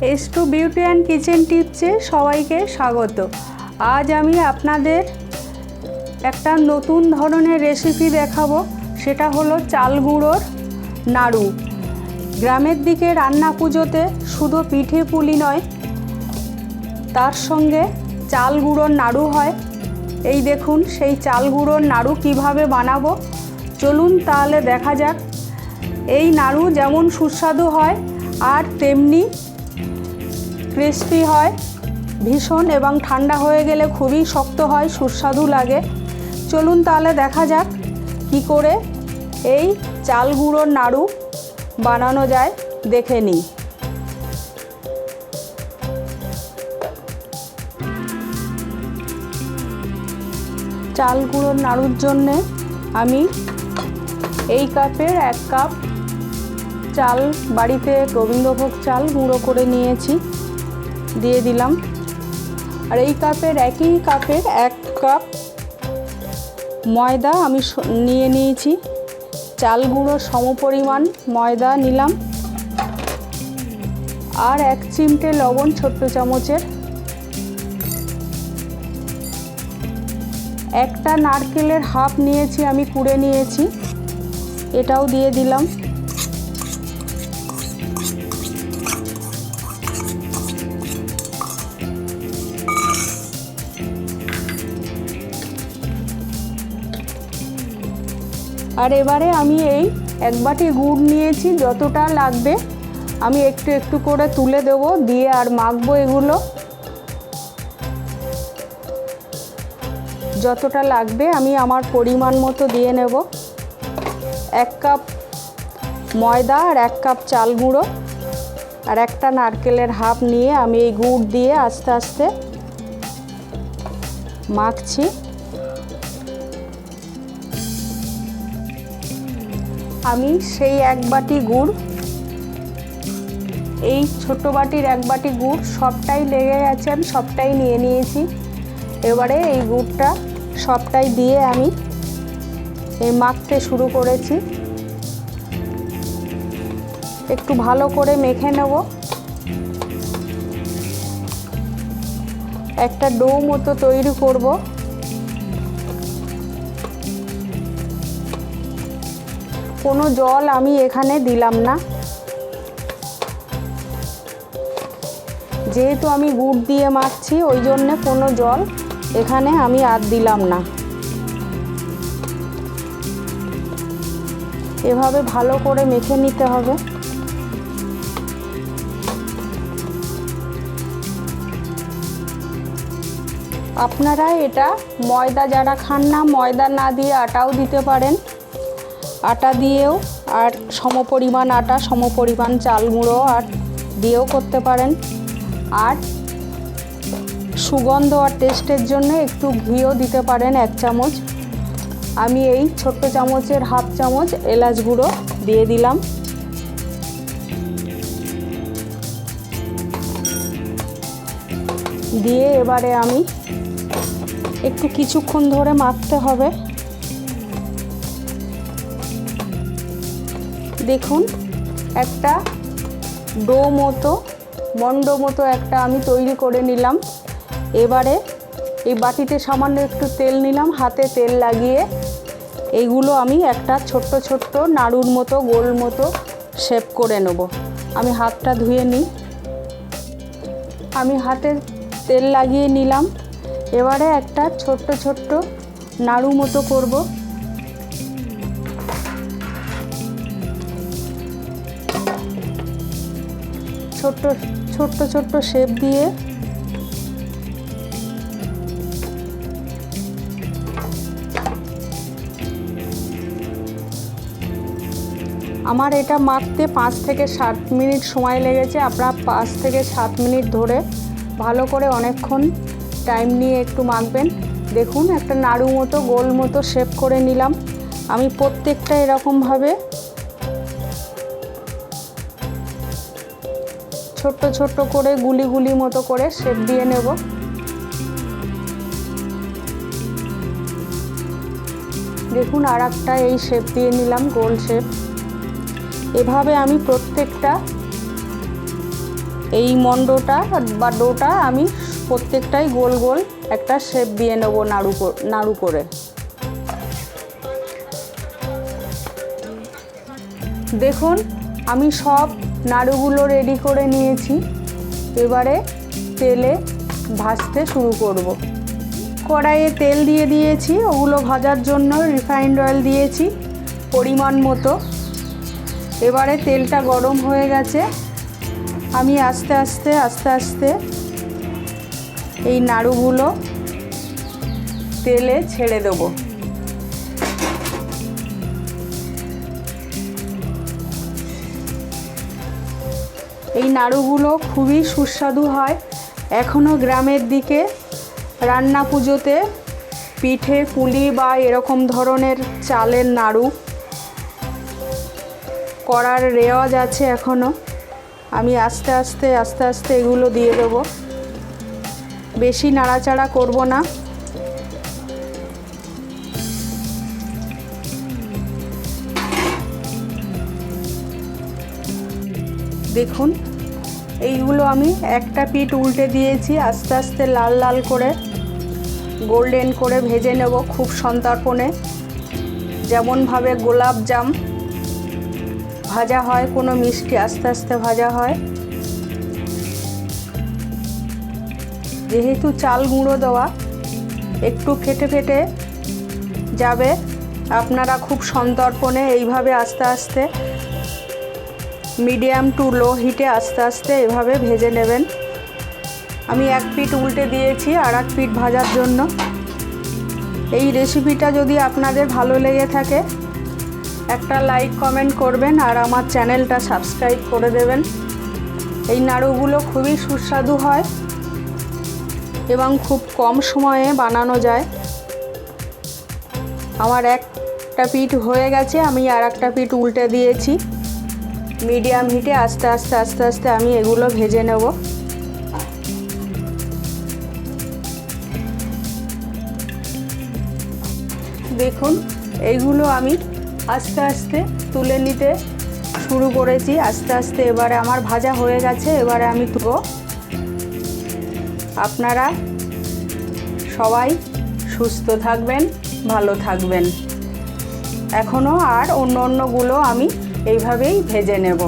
S2 beauty and kitchen টিপসে সবাইকে স্বাগত। আজ আমি আপনাদের একটা নতুন ধরনের রেসিপি দেখাবো, সেটা হলো চাল গুঁড়োর নাড়ু। গ্রামের দিকে রান্না পুজোতে শুধু পিঠে পুলি নয়, তার সঙ্গে চাল গুঁড়োর নাড়ু হয়। এই দেখুন সেই চাল গুঁড়োর নাড়ু কিভাবে বানাবো, চলুন তাহলে দেখা যাক। এই নাড়ু যেমন সুস্বাদু হয় আর তেমনি ক্রিস্পি হয় ভীষণ, এবং ঠান্ডা হয়ে গেলে খুবই শক্ত হয়, সুস্বাদু লাগে। চলুন তাহলে দেখা যাক কি করে এই চাল গুঁড়োর নাড়ু বানানো যায়, দেখে নিই। চাল গুঁড়োর নাড়ুর জন্যে আমি এই কাপের 1 কাপ চাল, বাড়িতে গোবিন্দভোগ চাল গুঁড়ো করে নিয়েছি, দিয়ে দিলাম। আর এই কাপের একই কাপের 1 কাপ ময়দা আমি নিয়ে নিয়েছি। চাল গুঁড়ো সমপরিমাণ ময়দা নিলাম। আর 1 চিমটে লবণ, ছোট্ট চামচের। একটা নারকেলের হাফ নিয়েছি, আমি কুড়ে নিয়েছি, এটাও দিয়ে দিলাম। আর এবারে আমি এই 1 বাটি গুড় নিয়েছি, যতটা লাগবে আমি একটু একটু করে তুলে দেব, দিয়ে আর মাখবো। এগুলো যতটা লাগবে আমি আমার পরিমাণ মতো দিয়ে নেব। 1 কাপ ময়দা আর 1 কাপ চাল গুঁড়ো আর একটা নারকেলের হাফ নিয়ে আমি এই গুড় দিয়ে আস্তে আস্তে মাখছি। আমি সেই 1 বাটি গুড়, এই ছোট বাটির 1 বাটি গুড় সবটাই লেগে গেছে, আমি সবটাই নিয়ে নিয়েছি। এবারে এই গুড়টা সবটাই দিয়ে আমি এই মাখতে শুরু করেছি। একটু ভালো করে মেখে নেব। একটা ডো মতো তৈরি করব। কোনো জল আমি এখানে দিলাম না, যেহেতু আমি গুড় দিয়ে মাখছি, ওই জন্যে কোনো জল এখানে আমি আর দিলাম না। এভাবে ভালো করে মেখে নিতে হবে। আপনারা এটা ময়দা যারা খান না, ময়দা না দিয়ে আটাও দিতে পারেন। আটা দিয়েও, আর সমপরিমাণ আটা সমপরিমাণ চাল গুঁড়ো আর দিয়েও করতে পারেন। আর সুগন্ধ আর টেস্টের জন্য একটু ঘিও দিতে পারেন 1 চামচ। আমি এই ছোট্ট চামচের হাফ চামচ এলাচ গুঁড়ো দিয়ে দিলাম। দিয়ে এবারে আমি একটু কিছুক্ষণ ধরে মাখতে হবে। দেখুন একটা ডো মতো, মন্ড মতো একটা আমি তৈরি করে নিলাম। এবারে এই বাটিতে সামান্য একটু তেল নিলাম, হাতে তেল লাগিয়ে এইগুলো আমি একটা ছোট্ট ছোট্ট নাড়ুর মতো গোল মতো শেপ করে নেব। আমি হাতটা ধুয়ে নিই। আমি হাতে তেল লাগিয়ে নিলাম। এবারে একটা ছোট্ট ছোট্ট নাড়ু মতো করব। ছোট্ট ছোট্ট ছোট্ট শেপ দিয়ে আমার এটা মাখতে 5 থেকে 7 মিনিট সময় লেগেছে। আপনারা 5 থেকে 7 মিনিট ধরে ভালো করে অনেকক্ষণ টাইম নিয়ে একটু মাখবেন। দেখুন একটা নাড়ু মতো গোল মতো শেপ করে নিলাম। আমি প্রত্যেকটা এরকমভাবে ছোট্ট ছোট্ট করে গুলি গুলি মতো করে শেপ দিয়ে নেব। দেখুন আর একটা এই শেপ দিয়ে নিলাম, গোল শেপ। এভাবে আমি প্রত্যেকটা এই মন্ডটা বা ডোটা আমি প্রত্যেকটাই গোল গোল একটা শেপ দিয়ে নেব নাড়ু করে। দেখুন আমি সব নাড়ুগুলো রেডি করে নিয়েছি। এবারে তেলে ভাজতে শুরু করব। কড়াইয়ে তেল দিয়ে দিয়েছি, ওগুলো ভাজার জন্য রিফাইন্ড অয়েল দিয়েছি পরিমাণ মতো। এবারে তেলটা গরম হয়ে গেছে, আমি আস্তে আস্তে এই নাড়ুগুলো তেলে ছেড়ে দেবো। এই নাড়ুগুলো খুবই সুস্বাদু হয়। এখনও গ্রামের দিকে রান্না পুজোতে পিঠে পুলি বা এরকম ধরনের চালের নাড়ু করার রেওয়াজ আছে এখনও। আমি আস্তে আস্তে এগুলো দিয়ে দেবো, বেশি নাড়াচাড়া করব না। দেখুন এইগুলো আমি একটা পিঠ উল্টে দিয়েছি, আস্তে আস্তে লাল লাল করে গোল্ডেন করে ভেজে নেব খুব সন্তর্পণে, যেমনভাবে গোলাপ জাম ভাজা হয়, কোনো মিষ্টি আস্তে আস্তে ভাজা হয়। যেহেতু চাল গুঁড়ো দেওয়া একটু ফেটে যাবে, আপনারা খুব সন্তর্পণে এইভাবে আস্তে আস্তে মিডিয়াম টু লো হিটে আস্তে আস্তে এভাবে ভেজে নেবেন। আমি এক পিঠ উল্টে দিয়েছি আর এক পিঠ ভাজার জন্য। এই রেসিপিটা যদি আপনাদের ভালো লেগে থাকে একটা লাইক কমেন্ট করবেন আর আমার চ্যানেলটা সাবস্ক্রাইব করে দেবেন। এই নাড়ুগুলো খুবই সুস্বাদু হয় এবং খুব কম সময়ে বানানো যায়। আমার একটা পিঠ হয়ে গেছে, আমি আর একটা পিঠ উল্টে দিয়েছি। মিডিয়াম হিটে আস্তে আস্তে আমি এগুলো ভেজে নেব। দেখুন এইগুলো আমি আস্তে আস্তে তুলে নিতে শুরু করেছি আস্তে আস্তে। এবারে আমার ভাজা হয়ে গেছে, এবারে আমি তুলব। আপনারা সবাই সুস্থ থাকবেন, ভালো থাকবেন। এখনও আর অন্যগুলো আমি এইভাবেই ভেজে নেব।